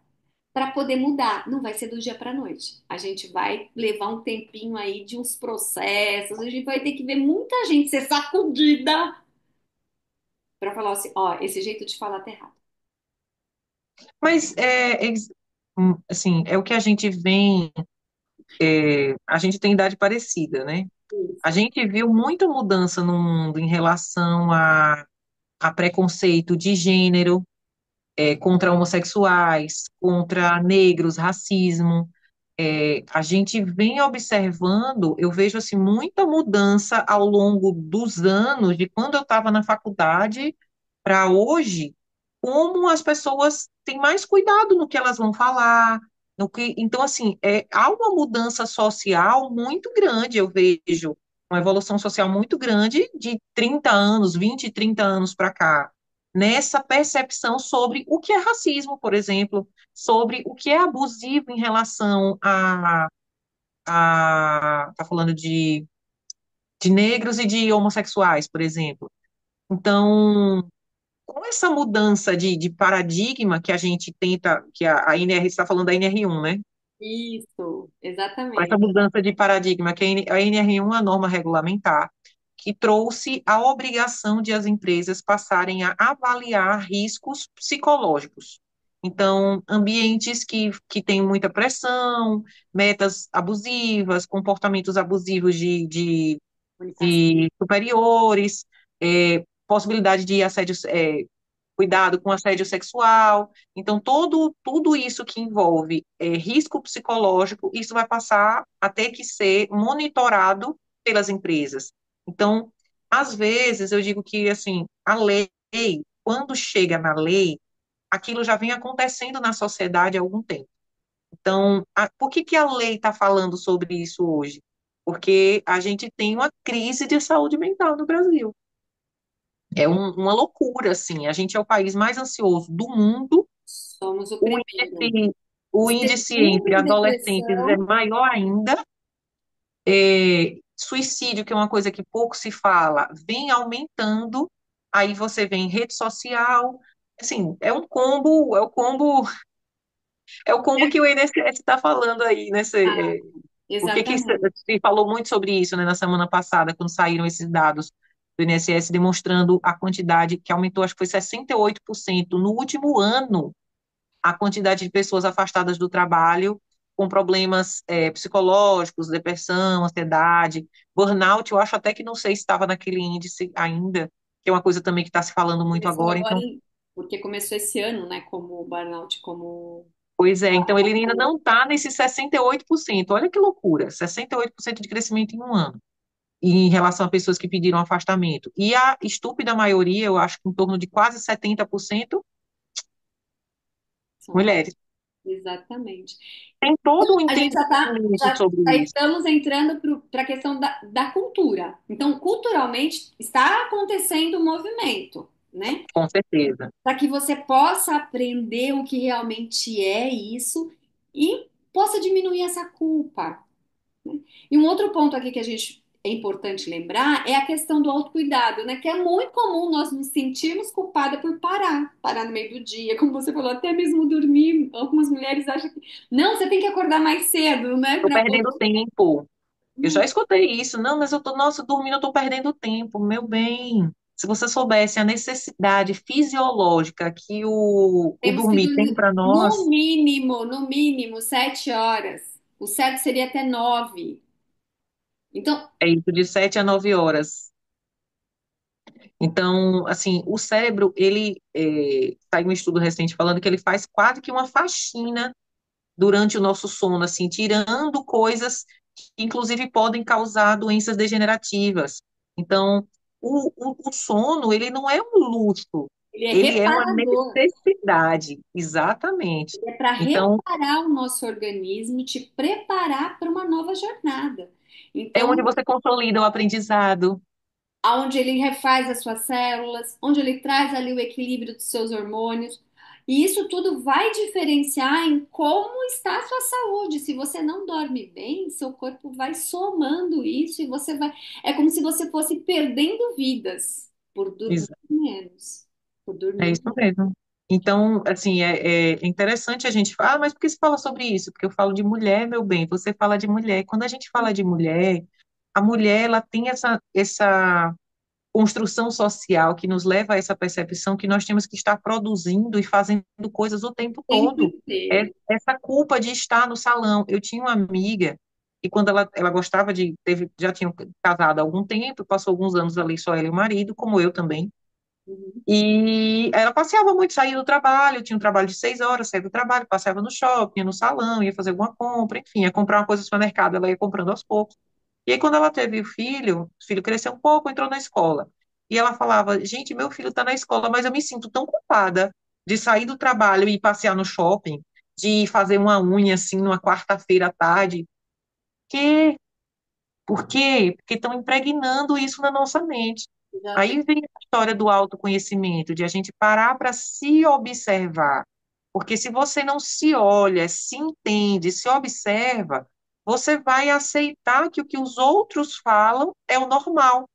para poder mudar. Não vai ser do dia para a noite. A gente vai levar um tempinho aí de uns processos, a gente vai ter que ver muita gente ser sacudida para falar assim, ó, esse jeito de falar tá errado. Mas assim, é o que a gente vem, a gente tem idade parecida, né? A Isso. gente viu muita mudança no mundo em relação a preconceito de gênero, contra homossexuais, contra negros, racismo. A gente vem observando, eu vejo assim, muita mudança ao longo dos anos, de quando eu estava na faculdade para hoje, como as pessoas têm mais cuidado no que elas vão falar, no que, então assim, há uma mudança social muito grande, eu vejo, uma evolução social muito grande de 30 anos, 20, 30 anos para cá, nessa percepção sobre o que é racismo, por exemplo, sobre o que é abusivo em relação tá falando de negros e de homossexuais, por exemplo. Então, com essa mudança de paradigma que a gente tenta, que a NR está falando da NR1, né? Isso, Com essa exatamente. mudança de paradigma, que a NR1 é a norma regulamentar, que trouxe a obrigação de as empresas passarem a avaliar riscos psicológicos. Então, ambientes que têm muita pressão, metas abusivas, comportamentos abusivos Comunicação. de superiores, possibilidade de assédio, cuidado com assédio sexual. Então, tudo isso que envolve risco psicológico, isso vai passar a ter que ser monitorado pelas empresas. Então, às vezes, eu digo que, assim, a lei, quando chega na lei, aquilo já vem acontecendo na sociedade há algum tempo. Então, por que que a lei está falando sobre isso hoje? Porque a gente tem uma crise de saúde mental no Brasil. Uma loucura, assim. A gente é o país mais ansioso do mundo. Somos o O primeiro. índice, O o índice segundo entre em adolescentes é depressão. maior ainda. Suicídio, que é uma coisa que pouco se fala, vem aumentando. Aí você vem rede social. Assim, é o combo que o INSS está falando aí, né? Ah, Porque que exatamente. se falou muito sobre isso, né, na semana passada, quando saíram esses dados do INSS demonstrando a quantidade que aumentou, acho que foi 68% no último ano, a quantidade de pessoas afastadas do trabalho com problemas psicológicos, depressão, ansiedade, burnout, eu acho até que não sei se estava naquele índice ainda, que é uma coisa também que está se falando muito Começou agora, agora, então, porque começou esse ano, né, como o burnout, como pois é, então a ele ainda não está nesse 68%, olha que loucura, 68% de crescimento em um ano em relação a pessoas que pediram afastamento. E a estúpida maioria, eu acho que em torno de quase 70%, são mulheres. mulheres. Exatamente. Tem todo o A gente entendimento sobre já isso, estamos entrando para a questão da cultura. Então, culturalmente, está acontecendo um movimento, né? com certeza. Para que você possa aprender o que realmente é isso e possa diminuir essa culpa. E um outro ponto aqui que a gente é importante lembrar é a questão do autocuidado, né? Que é muito comum nós nos sentirmos culpadas por parar no meio do dia, como você falou, até mesmo dormir. Algumas mulheres acham que não, você tem que acordar mais cedo, né? Estou Para perdendo poder. tempo. Eu já escutei isso. Não, mas nossa, dormindo, eu estou perdendo tempo. Meu bem, se você soubesse a necessidade fisiológica que o Temos que dormir tem dormir para nós, no mínimo, 7 horas. O certo seria até 9. Então, é isso, de 7 a 9 horas. Então, assim, o cérebro, saiu um estudo recente falando que ele faz quase que uma faxina durante o nosso sono, assim, tirando coisas que, inclusive, podem causar doenças degenerativas. Então, o sono, ele não é um luxo, ele é ele é uma reparador. necessidade, exatamente. É para Então, reparar o nosso organismo e te preparar para uma nova jornada. é onde Então, você consolida o aprendizado. aonde ele refaz as suas células, onde ele traz ali o equilíbrio dos seus hormônios. E isso tudo vai diferenciar em como está a sua saúde. Se você não dorme bem, seu corpo vai somando isso e você vai. É como se você fosse perdendo vidas por dormir Exa- menos. Por É dormir isso mesmo. Então, assim, é interessante a gente falar, mas por que você fala sobre isso? Porque eu falo de mulher, meu bem, você fala de mulher. Quando a gente fala de mulher, a mulher, ela tem essa construção social que nos leva a essa percepção que nós temos que estar produzindo e fazendo coisas o tempo Tem todo. que ser. Essa culpa de estar no salão. Eu tinha uma amiga, e quando ela gostava já tinha casado há algum tempo, passou alguns anos ali só ela e o marido, como eu também. Uhum. E ela passeava muito, saía do trabalho, tinha um trabalho de 6 horas, saía do trabalho, passeava no shopping, ia no salão, ia fazer alguma compra, enfim, ia comprar uma coisa no supermercado, ela ia comprando aos poucos. E aí, quando ela teve o filho cresceu um pouco, entrou na escola. E ela falava, gente, meu filho está na escola, mas eu me sinto tão culpada de sair do trabalho e ir passear no shopping, de fazer uma unha, assim, numa quarta-feira à tarde. Que por quê? Porque estão impregnando isso na nossa mente. Já tem. Aí vem a história do autoconhecimento, de a gente parar para se observar. Porque se você não se olha, se entende, se observa, você vai aceitar que o que os outros falam é o normal,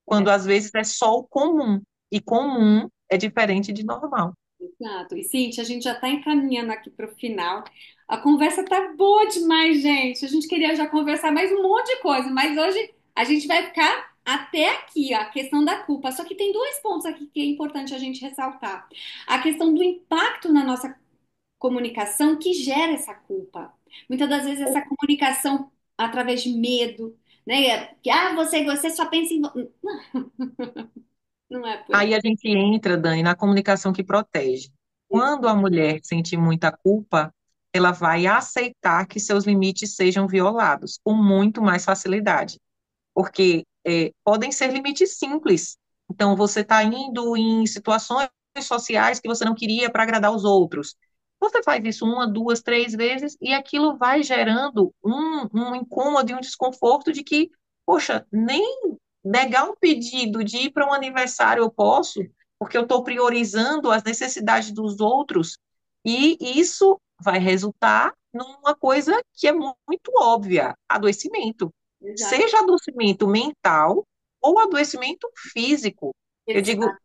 É, quando às vezes é só o comum. E comum é diferente de normal. exato. E, Cintia, a gente já está encaminhando aqui para o final. A conversa tá boa demais, gente. A gente queria já conversar mais um monte de coisa, mas hoje a gente vai ficar até aqui, ó, a questão da culpa. Só que tem dois pontos aqui que é importante a gente ressaltar. A questão do impacto na nossa comunicação que gera essa culpa. Muitas das vezes essa comunicação através de medo, né? Que você só pensa em não é por aí. Aí a gente entra, Dani, na comunicação que protege. Quando a mulher sente muita culpa, ela vai aceitar que seus limites sejam violados com muito mais facilidade, porque podem ser limites simples. Então, você está indo em situações sociais que você não queria para agradar os outros. Você faz isso uma, duas, três vezes e aquilo vai gerando um incômodo e um desconforto de que, poxa, nem negar um pedido de ir para um aniversário eu posso, porque eu estou priorizando as necessidades dos outros, e isso vai resultar numa coisa que é muito óbvia, adoecimento. Exato, Seja adoecimento mental ou adoecimento físico. Eu digo, exato.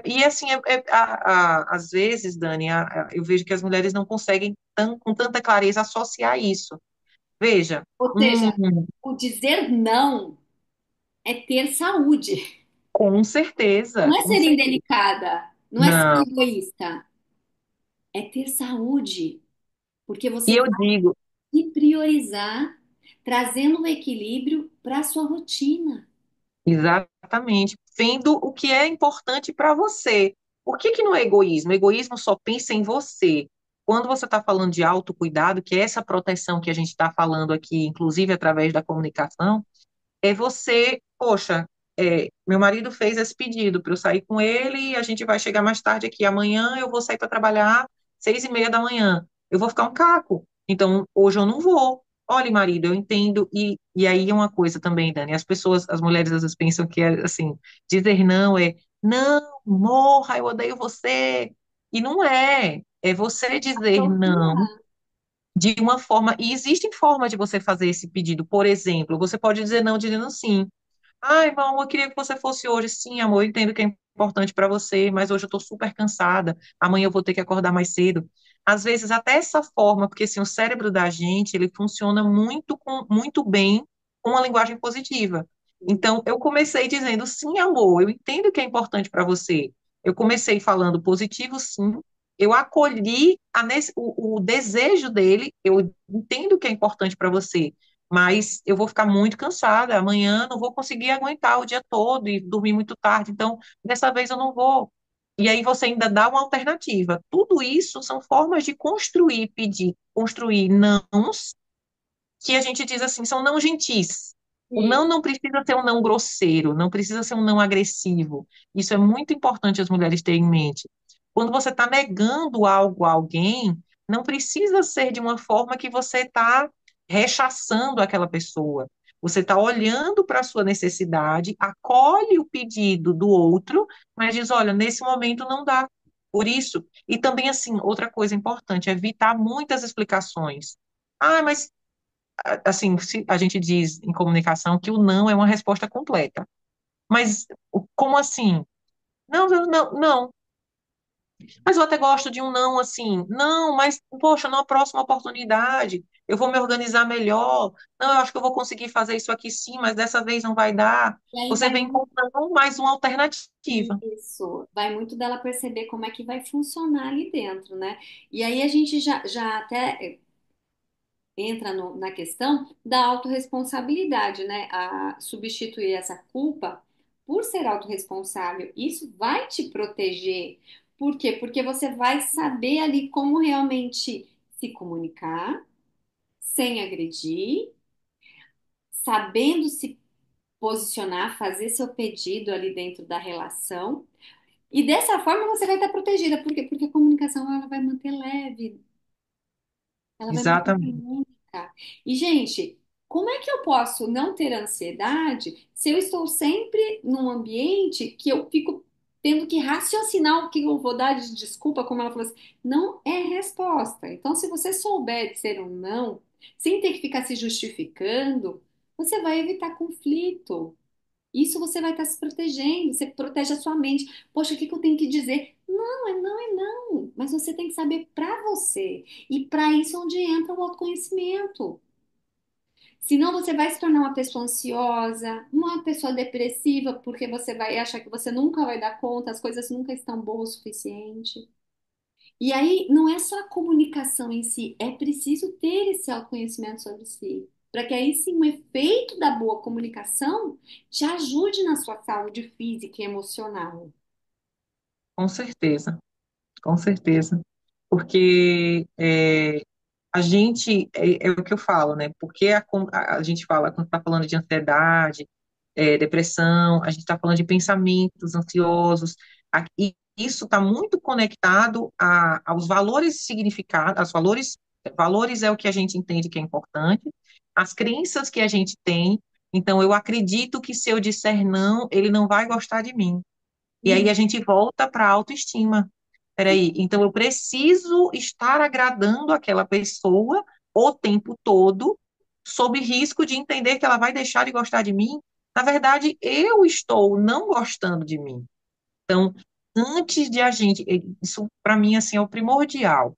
e assim, às vezes, Dani, eu vejo que as mulheres não conseguem com tanta clareza associar isso. Veja, Ou um, seja, o dizer não é ter saúde. com Não certeza, é com ser certeza. indelicada, não é ser Não. egoísta, é ter saúde, porque E você eu vai digo, se priorizar, trazendo um equilíbrio para a sua rotina. exatamente, vendo o que é importante para você. Por que que não é egoísmo? O egoísmo só pensa em você. Quando você está falando de autocuidado, que é essa proteção que a gente está falando aqui, inclusive através da comunicação, é você, poxa, meu marido fez esse pedido para eu sair com ele e a gente vai chegar mais tarde aqui. Amanhã eu vou sair para trabalhar 6:30 da manhã. Eu vou ficar um caco. Então, hoje eu não vou. Olha, marido, eu entendo. E aí é uma coisa também, Dani, as mulheres às vezes pensam que é assim, dizer não é, não, morra, eu odeio você. E não é. É você dizer não de uma forma, e existem formas de você fazer esse pedido. Por exemplo, você pode dizer não dizendo sim. Ai, irmão, eu queria que você fosse hoje. Sim, amor, eu entendo que é importante para você, mas hoje eu estou super cansada. Amanhã eu vou ter que acordar mais cedo. Às vezes, até essa forma, porque assim, o cérebro da gente, ele funciona muito bem com uma linguagem positiva. Então, eu comecei dizendo, sim, amor, eu entendo que é importante para você. Eu comecei falando positivo, sim. Eu acolhi o desejo dele, eu entendo que é importante para você, mas eu vou ficar muito cansada. Amanhã não vou conseguir aguentar o dia todo e dormir muito tarde, então dessa vez eu não vou. E aí você ainda dá uma alternativa. Tudo isso são formas de construir, pedir, construir nãos que a gente diz assim, são não gentis. O Sim. não precisa ser um não grosseiro, não precisa ser um não agressivo. Isso é muito importante as mulheres terem em mente. Quando você está negando algo a alguém, não precisa ser de uma forma que você está rechaçando aquela pessoa. Você está olhando para a sua necessidade, acolhe o pedido do outro, mas diz: olha, nesse momento não dá. Por isso, e também, assim, outra coisa importante, é evitar muitas explicações. Ah, mas assim, a gente diz em comunicação que o não é uma resposta completa. Mas como assim? Não, não, não, não. Mas eu até gosto de um não assim. Não, mas, poxa, numa próxima oportunidade, eu vou me organizar melhor. Não, eu acho que eu vou conseguir fazer isso aqui sim, mas dessa vez não vai dar. E aí Você vai vem com não mais uma alternativa. isso, vai muito dela perceber como é que vai funcionar ali dentro, né? E aí a gente já até entra na questão da autorresponsabilidade, né? A substituir essa culpa por ser autorresponsável. Isso vai te proteger. Por quê? Porque você vai saber ali como realmente se comunicar sem agredir, sabendo se posicionar, fazer seu pedido ali dentro da relação. E dessa forma você vai estar protegida. Por quê? Porque a comunicação ela vai manter leve, ela vai manter Exatamente. harmônica. E, gente, como é que eu posso não ter ansiedade se eu estou sempre num ambiente que eu fico tendo que raciocinar o que eu vou dar de desculpa, como ela falou assim, não é resposta. Então, se você souber dizer um não, sem ter que ficar se justificando, você vai evitar conflito. Isso você vai estar se protegendo, você protege a sua mente. Poxa, o que que eu tenho que dizer? Não, é não, é não. Mas você tem que saber para você. E para isso é onde entra o autoconhecimento. Senão você vai se tornar uma pessoa ansiosa, uma pessoa depressiva, porque você vai achar que você nunca vai dar conta, as coisas nunca estão boas o suficiente. E aí, não é só a comunicação em si, é preciso ter esse autoconhecimento sobre si, para que aí sim o efeito da boa comunicação te ajude na sua saúde física e emocional. Com certeza, com certeza. Porque a gente, é o que eu falo, né? Porque a gente fala, quando está falando de ansiedade, depressão, a gente está falando de pensamentos ansiosos, e isso está muito conectado aos valores significados, valores é o que a gente entende que é importante, as crenças que a gente tem. Então, eu acredito que se eu disser não, ele não vai gostar de mim. E aí Hum, a gente volta para a autoestima. Peraí, então eu preciso estar agradando aquela pessoa o tempo todo, sob risco de entender que ela vai deixar de gostar de mim. Na verdade, eu estou não gostando de mim. Então, antes de a gente, isso para mim assim é o primordial.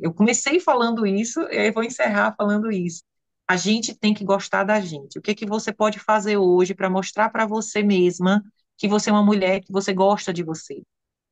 Eu comecei falando isso, e aí vou encerrar falando isso. A gente tem que gostar da gente. O que que você pode fazer hoje para mostrar para você mesma que você é uma mulher, que você gosta de você?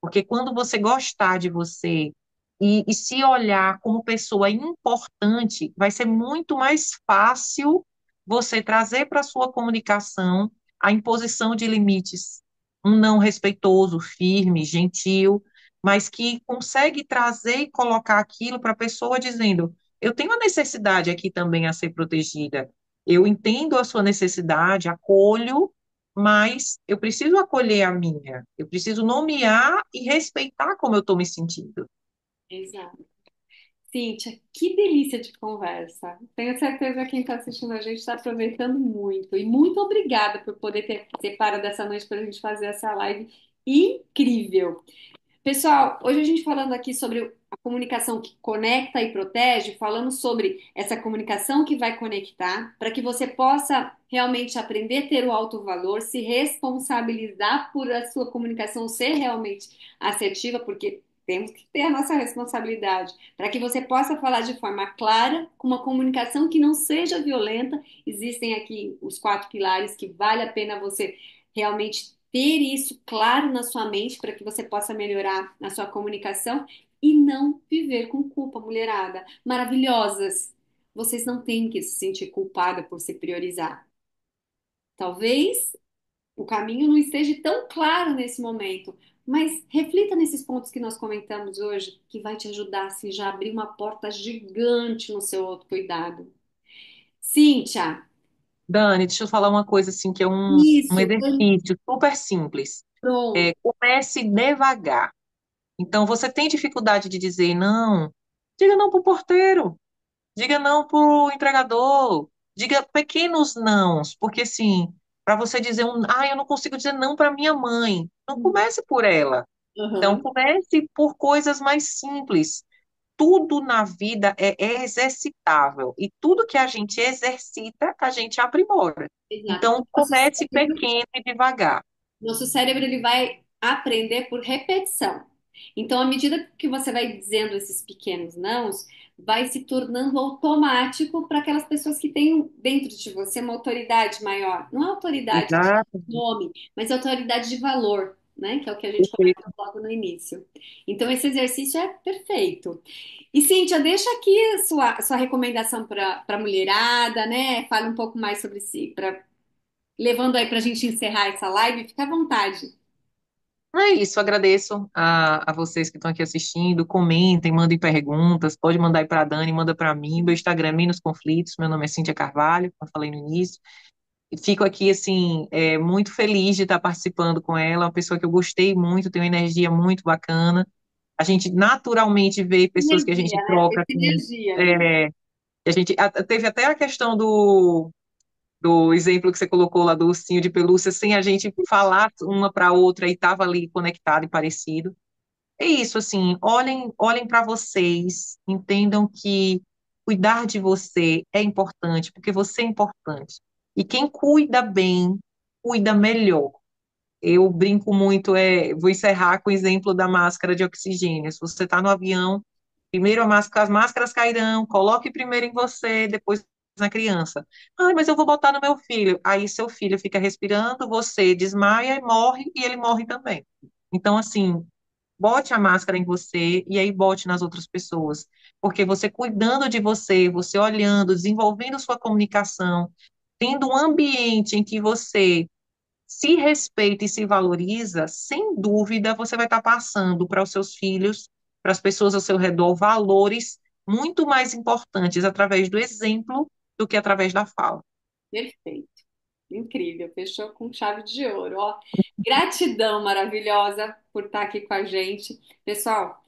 Porque quando você gostar de você e se olhar como pessoa importante, vai ser muito mais fácil você trazer para a sua comunicação a imposição de limites, um não respeitoso, firme, gentil, mas que consegue trazer e colocar aquilo para a pessoa dizendo: eu tenho a necessidade aqui também a ser protegida, eu entendo a sua necessidade, acolho, mas eu preciso acolher a minha, eu preciso nomear e respeitar como eu estou me sentindo. exato. Cíntia, que delícia de conversa. Tenho certeza que quem está assistindo a gente está aproveitando muito. E muito obrigada por poder ter separado dessa noite para a gente fazer essa live incrível. Pessoal, hoje a gente falando aqui sobre a comunicação que conecta e protege, falando sobre essa comunicação que vai conectar, para que você possa realmente aprender a ter o alto valor, se responsabilizar por a sua comunicação ser realmente assertiva, porque temos que ter a nossa responsabilidade, para que você possa falar de forma clara, com uma comunicação que não seja violenta. Existem aqui os quatro pilares que vale a pena você realmente ter isso claro na sua mente para que você possa melhorar na sua comunicação e não viver com culpa, mulherada. Maravilhosas! Vocês não têm que se sentir culpada por se priorizar. Talvez o caminho não esteja tão claro nesse momento, mas reflita nesses pontos que nós comentamos hoje, que vai te ajudar assim, já a abrir uma porta gigante no seu autocuidado. Cíntia, Dani, deixa eu falar uma coisa assim, que é um isso, exercício super simples. pronto. Comece devagar. Então, você tem dificuldade de dizer não, diga não para o porteiro, diga não para o entregador, diga pequenos nãos, porque assim, para você dizer eu não consigo dizer não para minha mãe, não comece por ela. Então, Aham, comece por coisas mais simples. Tudo na vida é exercitável e tudo que a gente exercita, a gente aprimora. exato. Então, comece pequeno e devagar. Nosso cérebro ele vai aprender por repetição. Então, à medida que você vai dizendo esses pequenos nãos, vai se tornando automático para aquelas pessoas que têm dentro de você uma autoridade maior. Não é autoridade de Exato. nome, mas autoridade de valor, né? Que é o que a gente comentou Perfeito. logo no início. Então, esse exercício é perfeito. E, Cíntia, deixa aqui a sua recomendação para a mulherada, né? Fala um pouco mais sobre si, levando aí para a gente encerrar essa live, fica à vontade. É isso, agradeço a vocês que estão aqui assistindo. Comentem, mandem perguntas. Pode mandar aí para a Dani, manda para mim. Meu Instagram é Menos Conflitos. Meu nome é Cíntia Carvalho, como eu falei no início. E fico aqui, assim, muito feliz de estar participando com ela. Uma pessoa que eu gostei muito, tem uma energia muito bacana. A gente naturalmente vê pessoas que a gente Energia, né? Foi troca com. energia ali. é, Teve até a questão do exemplo que você colocou lá do ursinho de pelúcia, sem a gente falar uma para outra e estava ali conectado e parecido. É isso, assim, olhem para vocês, entendam que cuidar de você é importante, porque você é importante. E quem cuida bem, cuida melhor. Eu brinco muito, vou encerrar com o exemplo da máscara de oxigênio. Se você está no avião, primeiro as máscaras cairão, coloque primeiro em você, depois na criança. Ah, mas eu vou botar no meu filho. Aí seu filho fica respirando, você desmaia e morre, e ele morre também. Então, assim, bote a máscara em você e aí bote nas outras pessoas. Porque você cuidando de você, você olhando, desenvolvendo sua comunicação, tendo um ambiente em que você se respeita e se valoriza, sem dúvida você vai estar passando para os seus filhos, para as pessoas ao seu redor, valores muito mais importantes através do exemplo do que através da fala. Perfeito. Incrível. Fechou com chave de ouro. Ó, gratidão maravilhosa por estar aqui com a gente. Pessoal,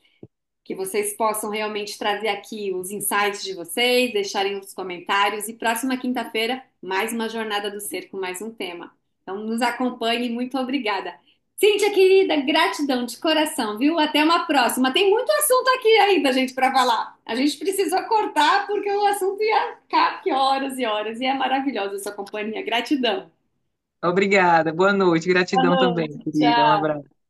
que vocês possam realmente trazer aqui os insights de vocês, deixarem os comentários e próxima quinta-feira, mais uma Jornada do Ser com mais um tema. Então, nos acompanhe, muito obrigada. Cíntia, querida, gratidão de coração, viu? Até uma próxima. Tem muito assunto aqui ainda, gente, para falar. A gente precisou cortar porque o assunto ia ficar aqui horas e horas e é maravilhosa a sua companhia. Gratidão. Obrigada, boa noite, Boa gratidão também, noite, querida, um tchau. abraço.